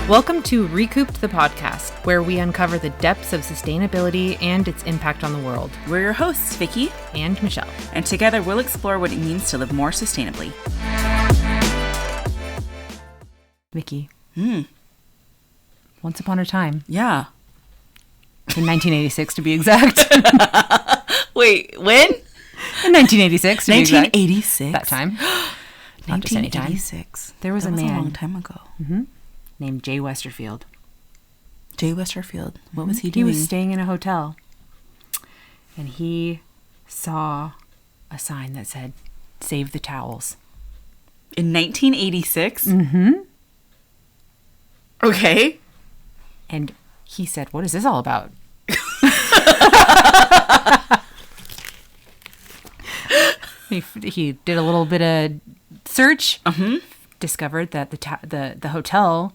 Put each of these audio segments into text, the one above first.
Welcome to Recouped the podcast, where we uncover the depths of sustainability and its impact on the world. We're your hosts, Vicky and Michelle. And together we'll explore what it means to live more sustainably. Vicky. Once upon a time. Yeah. In 1986 to be exact. Wait, when? In 1986 to be exact. 1986? That time. Not just any time. 1986. There was a man. a long time ago. Named Jay Westerfield. Jay Westerfield. What was he doing? He was staying in a hotel. And he saw a sign that said, "Save the towels." In 1986? Mm-hmm. Okay. And he said, "What is this all about?" He did a little bit of search, discovered that the hotel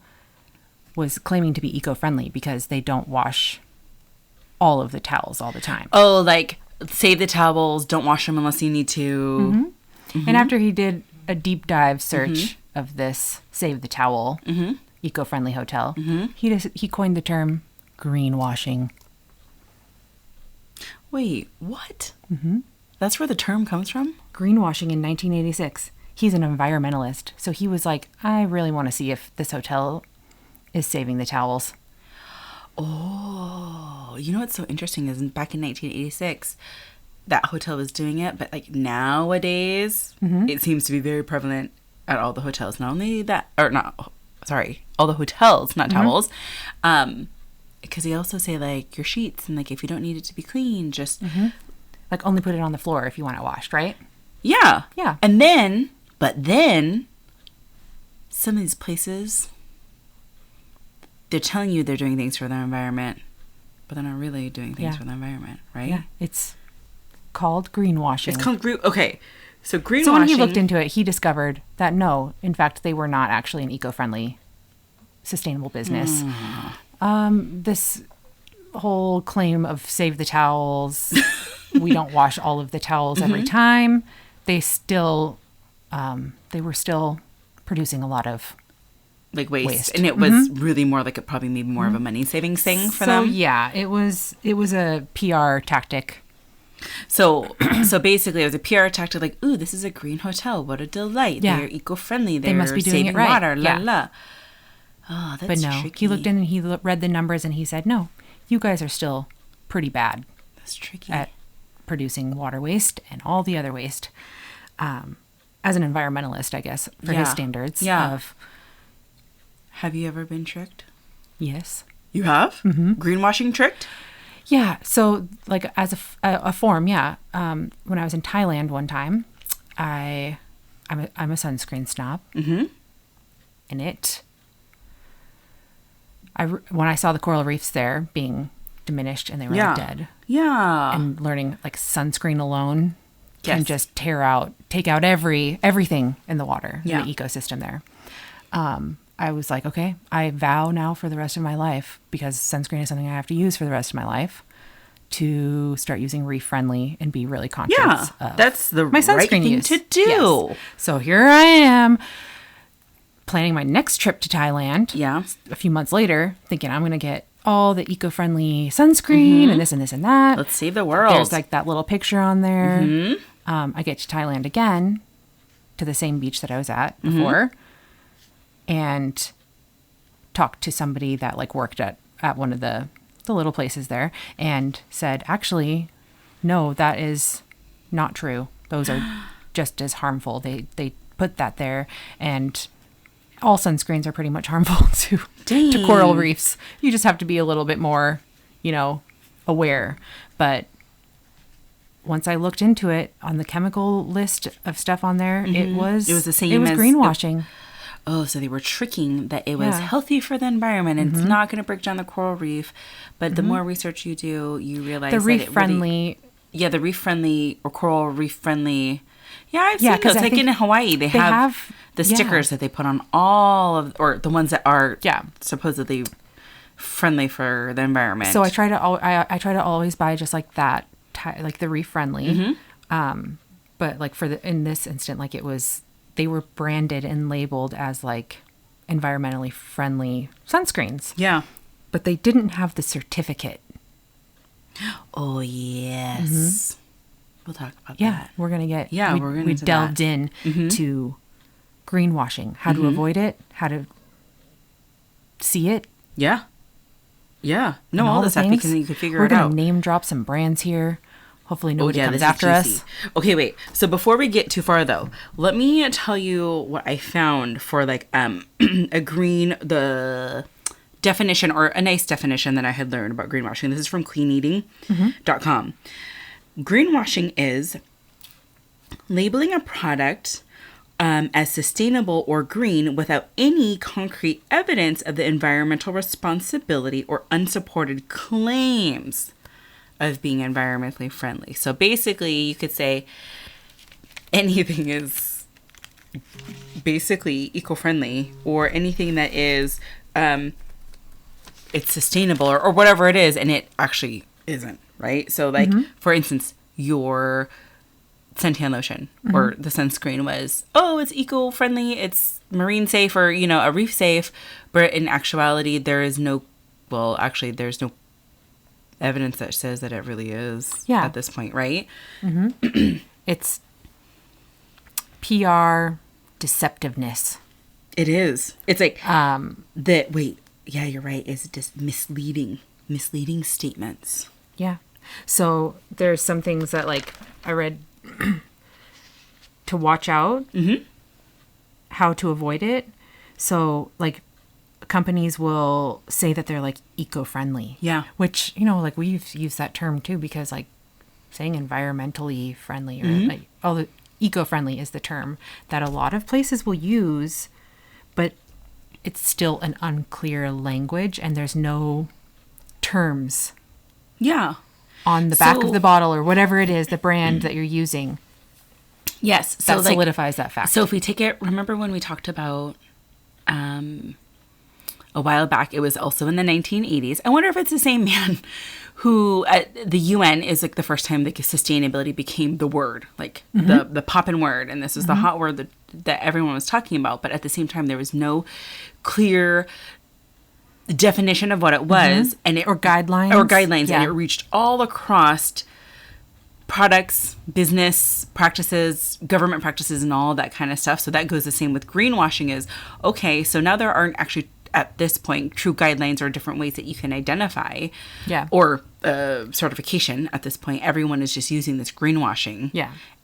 was claiming to be eco-friendly because they don't wash all of the towels all the time. Oh, like save the towels, don't wash them unless you need to. And after he did a deep dive search of this Save the Towel eco-friendly hotel, he coined the term greenwashing. Wait, what? That's where the term comes from? Greenwashing in 1986. He's an environmentalist, so he was like, I really want to see if this hotel is saving the towels. Oh, you know what's so interesting is back in 1986, that hotel was doing it, but like nowadays, it seems to be very prevalent at all the hotels. Not only that, or not, sorry, all the hotels, not towels. Because they also say like your sheets and like if you don't need it to be clean, just Like only put it on the floor if you want it washed, right? Yeah. Yeah. And then, but then, some of these places, they're telling you they're doing things for their environment, but they're not really doing things for the environment, right? Yeah. It's called greenwashing. It's called okay. So greenwashing. So when he looked into it, he discovered that no, in fact, they were not actually an eco-friendly, sustainable business. This whole claim of save the towels, we don't wash all of the towels every time. They still, they were still producing a lot of like waste. And it was really more like probably maybe more of a money savings thing for them. So yeah, it was a PR tactic. So basically it was a PR tactic like, ooh, this is a green hotel. What a delight. Yeah. They're eco-friendly. They must be doing saving it right. water. Yeah. La. Oh, that's But no, tricky. he looked in and he read the numbers and he said, no, you guys are still pretty bad. That's tricky. At producing water waste and all the other waste. As an environmentalist, I guess, for his standards of... Have you ever been tricked? Yes. You have? Greenwashing tricked? Yeah. So like as a form, yeah. When I was in Thailand one time, I'm a sunscreen snob. And when I saw the coral reefs there being diminished and they were all dead. Yeah. And learning like sunscreen alone can just take out everything in the water, in the ecosystem there. I was like, okay, I vow now for the rest of my life, because sunscreen is something I have to use for the rest of my life, to start using reef friendly and be really conscious of that's the my sunscreen right thing use. to do. Yes. So here I am planning my next trip to Thailand. Yeah. A few months later, thinking I'm going to get all the eco-friendly sunscreen and this and this and that. Let's save the world. There's like that little picture on there. I get to Thailand again, to the same beach that I was at before, and talked to somebody that like worked at one of the little places there and said, actually, no, that is not true. Those are just as harmful. They put that there, and all sunscreens are pretty much harmful to coral reefs. You just have to be a little bit more, aware. But once I looked into it, on the chemical list of stuff on there, it was the same. It was greenwashing. Oh, so they were tricking that it was healthy for the environment and it's not going to break down the coral reef. But the more research you do, you realize the that reef friendly. The reef friendly or coral reef friendly. Yeah, I've seen those. Like in Hawaii, they have the stickers that they put on all of, or the ones that are supposedly friendly for the environment. So I try to always buy just like that, like the reef friendly. But like in this instant, like they were branded and labeled as like environmentally friendly sunscreens. Yeah. But they didn't have the certificate. Oh, yes. We'll talk about that. Yeah, we're going to get... Yeah, we're going to We delved in to greenwashing, how to avoid it, how to see it. Yeah. Yeah. No, all this stuff because you could figure it out. We're going to name drop some brands here. Hopefully nobody comes after us. Okay, wait. So before we get too far, though, let me tell you what I found for like the definition, or a nice definition that I had learned about greenwashing. This is from cleaneating.com. Greenwashing is labeling a product as sustainable or green without any concrete evidence of the environmental responsibility or unsupported claims of being environmentally friendly. So basically, you could say anything is basically eco-friendly, or anything that is it's sustainable, or whatever it is, and it actually isn't, right? So like, for instance, your suntan lotion or the sunscreen was, oh, it's eco-friendly, it's marine safe, or, you know, a reef safe, but in actuality, there's no evidence that says that it really is at this point, right? It's PR deceptiveness. It is. It's like yeah, you're right. It's just misleading statements. Yeah. So there's some things that, like, I read to watch out, how to avoid it. So, like, companies will say that they're, like, eco-friendly. Yeah. Which, you know, like, we've used that term too, because, like, saying environmentally friendly, or like, eco-friendly is the term that a lot of places will use, but it's still an unclear language, and there's no terms. Yeah. On the back of the bottle, or whatever it is, the brand that you're using. Yes. So that solidifies that fact. So if we take it, remember when we talked about a while back, it was also in the 1980s. I wonder if it's the same man who at the UN is like the first time that sustainability became the word, like the poppin' word. And this was the hot word that everyone was talking about. But at the same time, there was no clear definition of what it was, or guidelines, and it reached all across products, business practices, government practices, and all that kind of stuff. So that goes the same with greenwashing. Is okay, so now there aren't actually at this point true guidelines or different ways that you can identify or certification. At this point, everyone is just using this greenwashing,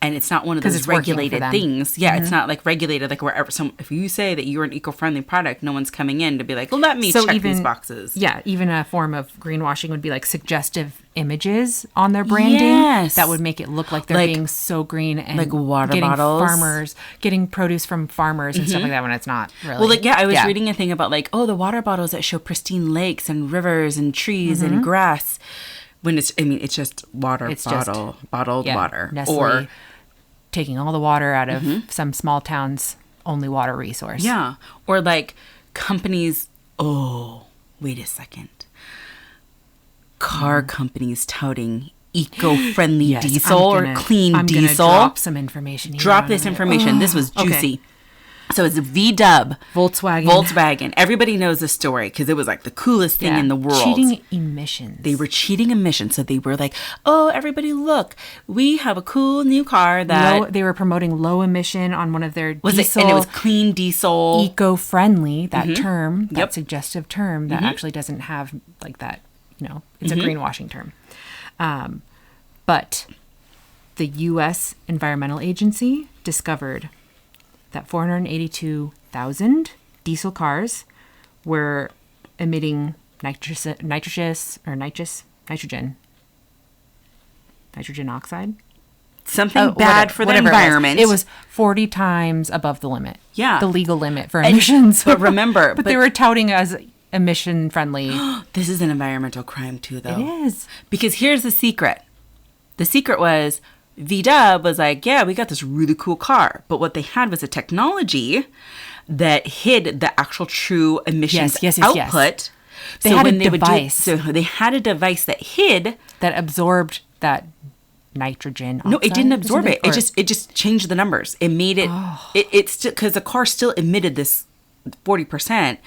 and it's not one of those regulated things. It's not like regulated, like wherever. So if you say that you're an eco-friendly product, no one's coming in to be like, well, let me check these boxes. Even a form of greenwashing would be like suggestive images on their branding that would make it look like they're being so green, and like water bottles, getting produce from farmers and stuff like that, when it's not really. Well, like, I was reading a thing about like, the water bottles that show pristine lakes and rivers and trees and grass, when it's just water, bottled water. Nestle, or taking all the water out of some small town's only water resource. Yeah. Or like companies, wait a second. Car companies touting eco-friendly diesel or clean diesel. I'm going to drop some information here. Drop this information. This was juicy. Okay. So it's VW. Volkswagen. Everybody knows the story because it was like the coolest thing in the world. Cheating emissions. They were cheating emissions. So they were like, everybody look, we have a cool new car that... they were promoting low emission on one of their diesel. And it was clean diesel. Eco-friendly, that term, that suggestive term that actually doesn't have like that, it's a greenwashing term. But the U.S. Environmental Agency discovered that 482,000 diesel cars were emitting nitrogen oxide. Something bad for the environment. It was 40 times above the limit. Yeah. The legal limit for emissions. But remember... but they were touting as emission friendly. This is an environmental crime too, though. It is. Because here's the secret. The secret was... VW was like, we got this really cool car. But what they had was a technology that hid the actual true emissions output. Yes. They had a device. So they had a device that hid... that absorbed that nitrogen oxide. No, it didn't absorb it. It just changed the numbers. It made it... It's still... Because the car still emitted this 40%,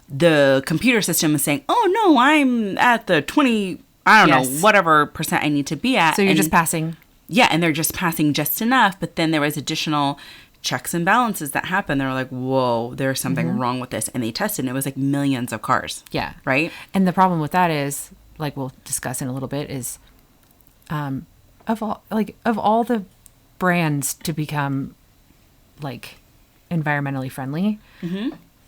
the computer system is saying, oh no, I'm at the 20, I don't know, whatever percent I need to be at. So you're just passing. Yeah, and they're just passing just enough, but then there was additional checks and balances that happened. They were like, whoa, there's something wrong with this. And they tested, and it was like millions of cars. Yeah. Right? And the problem with that is, like we'll discuss in a little bit, is of all the brands to become like environmentally friendly,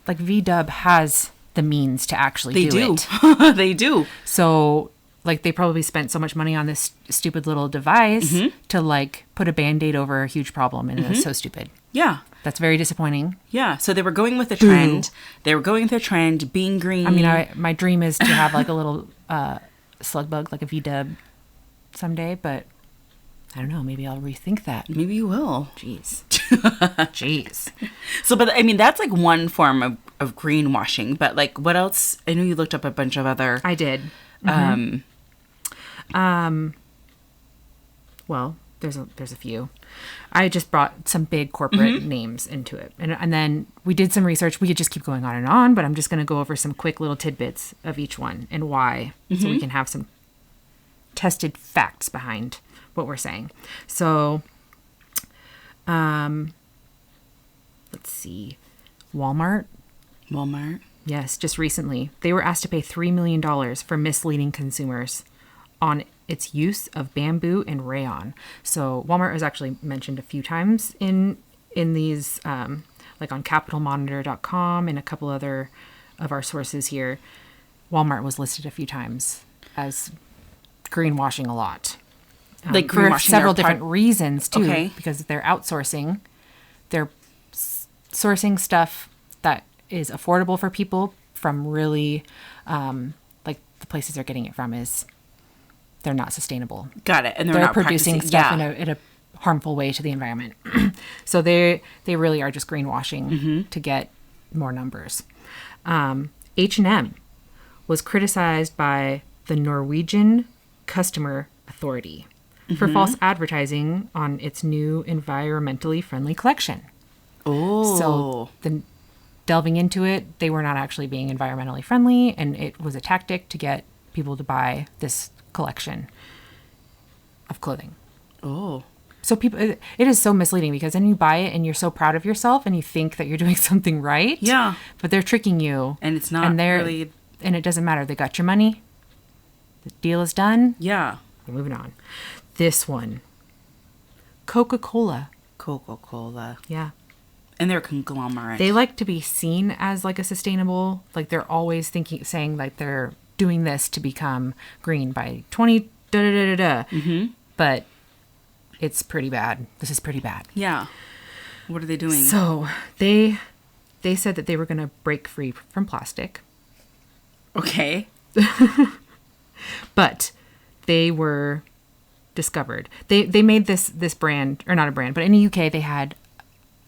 like VW has the means to actually do it. They do. So like they probably spent so much money on this stupid little device to like put a Band-Aid over a huge problem, and it's so stupid. Yeah. That's very disappointing. Yeah. So they were going with the trend. They were going with the trend, being green. I mean, my dream is to have like a little slug bug, like a VW someday, but I don't know. Maybe I'll rethink that. Maybe you will. Jeez. Jeez. So, but I mean, that's like one form of greenwashing. But like, what else? I know you looked up a bunch of other. I did. Well, there's a few. I just brought some big corporate names into it. And then we did some research. We could just keep going on and on, but I'm just going to go over some quick little tidbits of each one and why, so we can have some tested facts behind what we're saying. So, let's see. Walmart. Yes, just recently. They were asked to pay $3 million for misleading consumers on its use of bamboo and rayon. So Walmart was actually mentioned a few times in these, like on capitalmonitor.com and a couple other of our sources here. Walmart was listed a few times as greenwashing a lot. Like for greenwashing several different reasons too, Okay. because they're outsourcing. They're sourcing stuff that is affordable for people from really, like the places they're getting it from is they're not sustainable. Got it. And They're not producing stuff yeah. in a harmful way to the environment. So they really are just greenwashing to get more numbers. H&M was criticized by the Norwegian Customer Authority for false advertising on its new environmentally friendly collection. Oh. So delving into it, they were not actually being environmentally friendly, and it was a tactic to get people to buy this collection of clothing. Oh. So people, it is so misleading because then you buy it and you're so proud of yourself and you think that you're doing something right. Yeah. But they're tricking you. And it's not really. And it doesn't matter. They got your money. The deal is done. Yeah. We're moving on. This one. Coca-Cola. Coca-Cola. Yeah. And they're a conglomerate. They like to be seen as like a sustainable, like they're always saying like they're doing this to become green by 20 But it's pretty bad. This is pretty bad. Yeah. What are they doing? So they said that they were going to break free from plastic. Okay. But they were discovered. They made this brand, or not a brand, but in the UK they had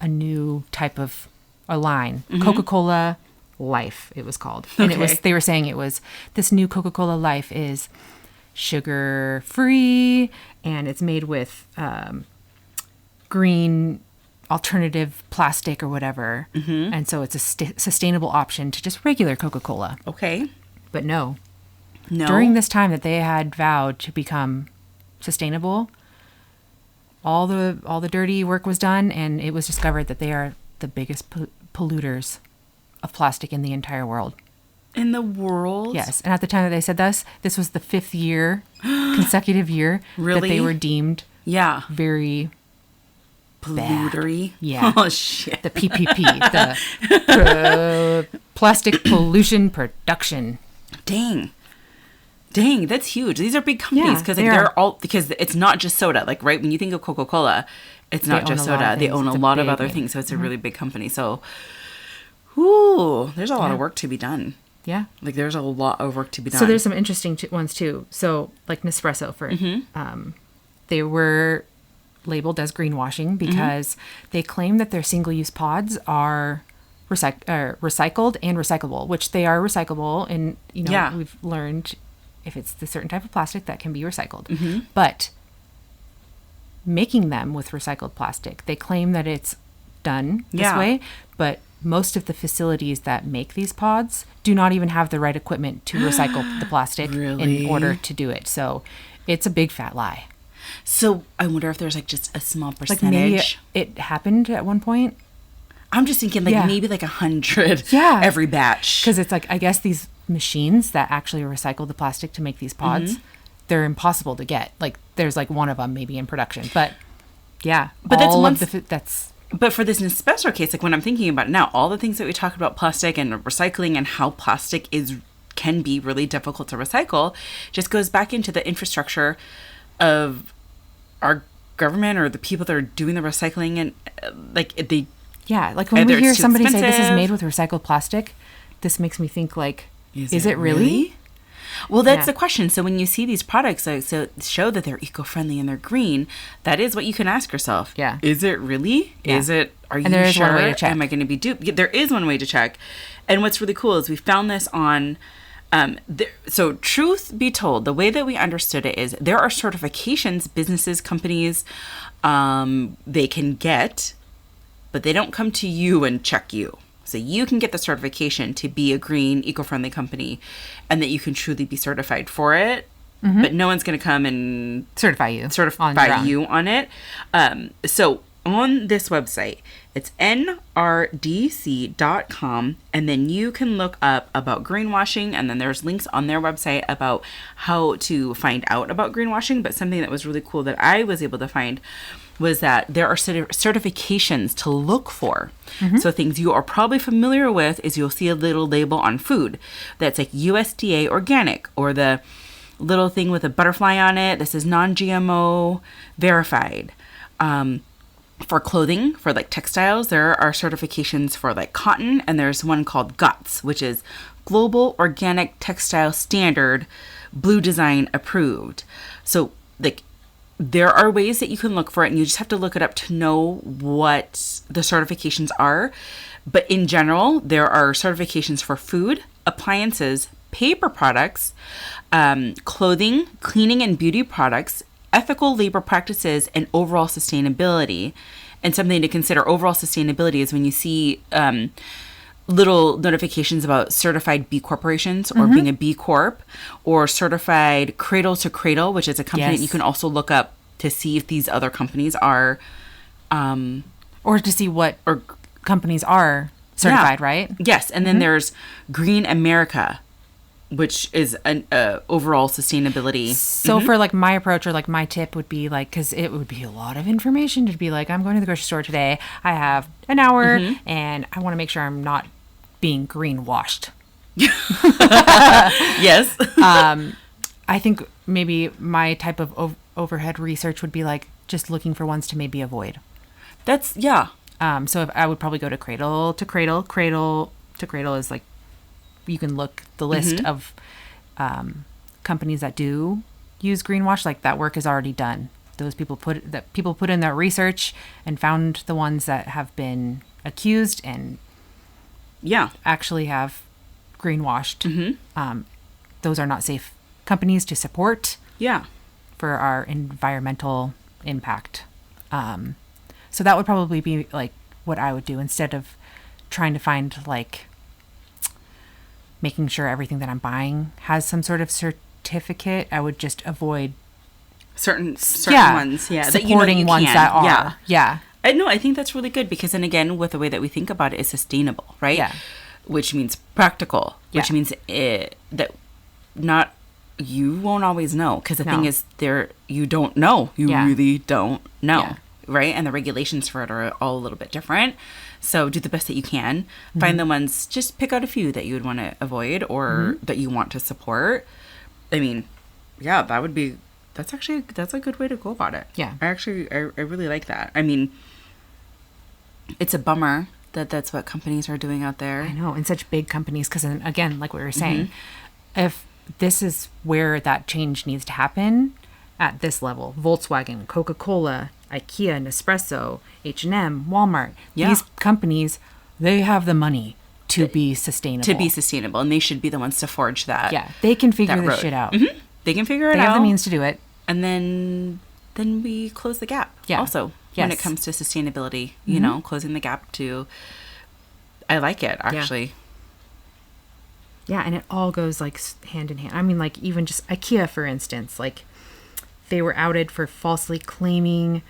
a new type of a line, Coca-Cola Life it was called. And they were saying it was this new Coca-Cola Life is sugar free and it's made with green alternative plastic or whatever. And so it's a sustainable option to just regular Coca-Cola. Okay. But no. No. During this time that they had vowed to become sustainable, all the dirty work was done, and it was discovered that they are the biggest polluters of plastic in the entire world. In the world? Yes. And at the time that they said this was the 5th consecutive year Really? that they were deemed very pollutery. Bad. Yeah. Oh shit. The PPP, the plastic pollution production. Dang, that's huge. These are big companies because because it's not just soda. Like, right, when you think of Coca-Cola, it's not just soda. They own a lot of other things, so it's a really big company. So, there's a lot of work to be done. Yeah. Like, there's a lot of work to be done. So there's some interesting ones too. So like Nespresso they were labeled as greenwashing because they claim that their single-use pods are recycled and recyclable, which they are recyclable, and we've learned if it's the certain type of plastic that can be recycled. But making them with recycled plastic, they claim that it's done this way, but most of the facilities that make these pods do not even have the right equipment to recycle the plastic in order to do it. So it's a big fat lie. So I wonder if there's like just a small percentage. Like maybe it happened at one point. I'm just thinking like maybe like 100 every batch. Because it's like, I guess these machines that actually recycle the plastic to make these pods, they're impossible to get. Like there's like one of them maybe in production. But yeah, but that's But for this Nespresso case, like when I'm thinking about it now, all the things that we talk about plastic and recycling and how plastic can be really difficult to recycle just goes back into the infrastructure of our government or the people that are doing the recycling, and like they. Yeah, like when we hear somebody say this is made with recycled plastic, this makes me think like, is it really? Well, that's the question. So when you see these products so show that they're eco-friendly and they're green, that is what you can ask yourself. Yeah. Is it really? Yeah. Are you there is sure? One way to check. Am I going to be duped? There is one way to check. And what's really cool is we found this on, so truth be told, the way that we understood it is there are certifications businesses, companies, they can get, but they don't come to you and check you. So you can get the certification to be a green, eco-friendly company and that you can truly be certified for it. But no one's going to come and certify you on it. So on this website, it's nrdc.com, and then you can look up about greenwashing, and then there's links on their website about how to find out about greenwashing. But something that was really cool that I was able to find was that there are certifications to look for. So things you are probably familiar with is you'll see a little label on food that's like USDA organic, or the little thing with a butterfly on it. This is non-GMO verified. For clothing, for like textiles, there are certifications for like cotton, and there's one called GOTS, which is Global Organic Textile Standard, Blue Design approved. So like there are ways that you can look for it, and you just have to look it up to know what the certifications are. But in general, there are certifications for food, appliances, paper products, clothing, cleaning and beauty products, ethical labor practices, and overall sustainability. And something to consider, overall sustainability, is when you see little notifications about certified B corporations or being a B Corp, or certified Cradle to Cradle, which is a company that you can also look up to see if these other companies are... or to see what companies are certified, right? Yes. And then there's Green America, which is an overall sustainability. So for like my approach or like my tip would be like, because it would be a lot of information to be like, I'm going to the grocery store today. I have an hour and I want to make sure I'm not being greenwashed. Yes. I think maybe my type of overhead research would be like just looking for ones to maybe avoid. That's, yeah. So if I would probably go to Cradle to Cradle. Cradle to Cradle is like, you can look the list of companies that do use greenwash, like that work is already done. Those people put in their research and found the ones that have been accused and actually have greenwashed. Those are not safe companies to support for our environmental impact. So that would probably be like what I would do instead of trying to find like making sure everything that I'm buying has some sort of certificate. I would just avoid certain ones, supporting ones that are. No, I think that's really good, because then again, with the way that we think about it, is sustainable, right? Yeah. Which means practical, which means that not, you won't always know, because the thing is, you don't know. You really don't know, right? And the regulations for it are all a little bit different. So do the best that you can. Find the ones, just pick out a few that you would want to avoid or that you want to support. I mean, that's a good way to go about it. Yeah. I really like that. I mean, it's a bummer that that's what companies are doing out there. I know, and such big companies, because again, like what we were saying, if this is where that change needs to happen at this level, Volkswagen, Coca-Cola, IKEA, Nespresso, H&M, Walmart, these companies, they have the money to be sustainable. And they should be the ones to forge that. Yeah, they can figure this shit out. They can figure it out. They have the means to do it. And then we close the gap also when it comes to sustainability, you know, closing the gap to I like it, actually. Yeah, and it all goes like hand in hand. I mean, like even just IKEA, for instance, like they were outed for falsely claiming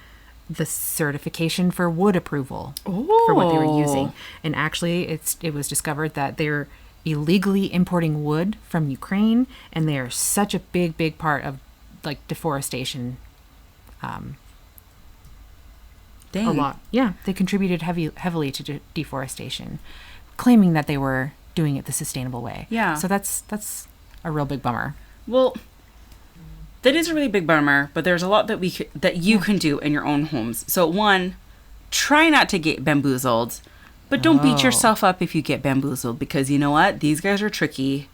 the certification for wood approval for what they were using. And actually it was discovered that they're illegally importing wood from Ukraine, and they are such a big part of like deforestation. Dang. A lot. Yeah, they contributed heavily to deforestation, claiming that they were doing it the sustainable way. Yeah. So that's a real big bummer. Well, that is a really big bummer, but there's a lot that you can do in your own homes. So one, try not to get bamboozled, but don't beat yourself up if you get bamboozled, because you know what? These guys are tricky.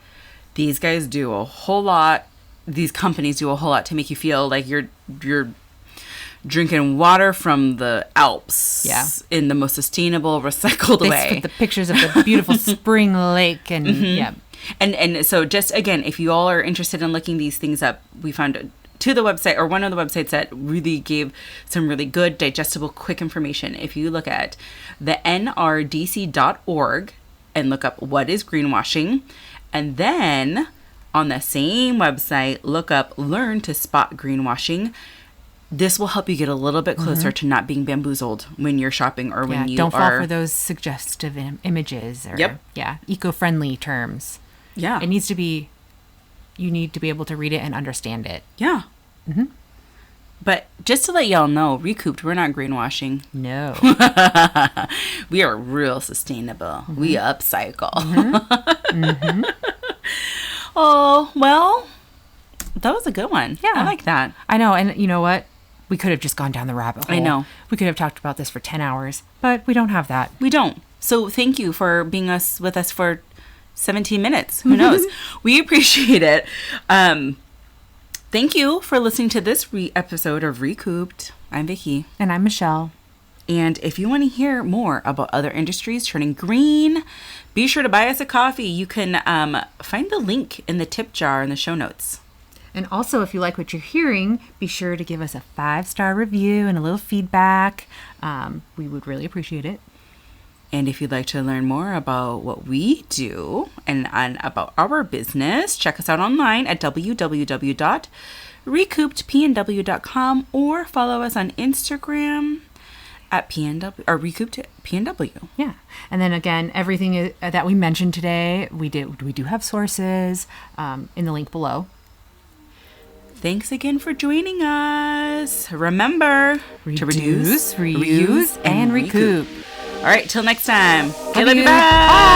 These guys do a whole lot. These companies do a whole lot to make you feel like you're drinking water from the Alps in the most sustainable, recycled way. With the pictures of the beautiful spring lake and yeah. And so just again, if you all are interested in looking these things up, we found to the website, or one of the websites that really gave some really good, digestible, quick information. If you look at the nrdc.org and look up what is greenwashing, and then on the same website, look up learn to spot greenwashing. This will help you get a little bit closer to not being bamboozled when you're shopping or when you don't fall for those suggestive images or eco-friendly terms. Yeah. It needs to be, you need to be able to read it and understand it. Yeah. Mm-hmm. But just to let y'all know, Recouped, we're not greenwashing. No. We are real sustainable. Mm-hmm. We upcycle. Mm-hmm. Oh, well, that was a good one. Yeah. I like that. I know. And you know what? We could have just gone down the rabbit hole. I know. We could have talked about this for 10 hours, but we don't have that. We don't. So thank you for being with us for 17 minutes. Who knows? We appreciate it. Thank you for listening to this episode of Recouped. I'm Vicky. And I'm Michelle. And if you want to hear more about other industries turning green, be sure to buy us a coffee. You can find the link in the tip jar in the show notes. And also, if you like what you're hearing, be sure to give us a 5-star review and a little feedback. We would really appreciate it. And if you'd like to learn more about what we do and about our business, check us out online at www.recoupeddpnw.com or follow us on Instagram at PNW or Recouped PNW. Yeah. And then again, everything that we mentioned today, we do have sources in the link below. Thanks again for joining us. Remember to reduce, reuse, and recoup. All right, till next time. Love you. Bye.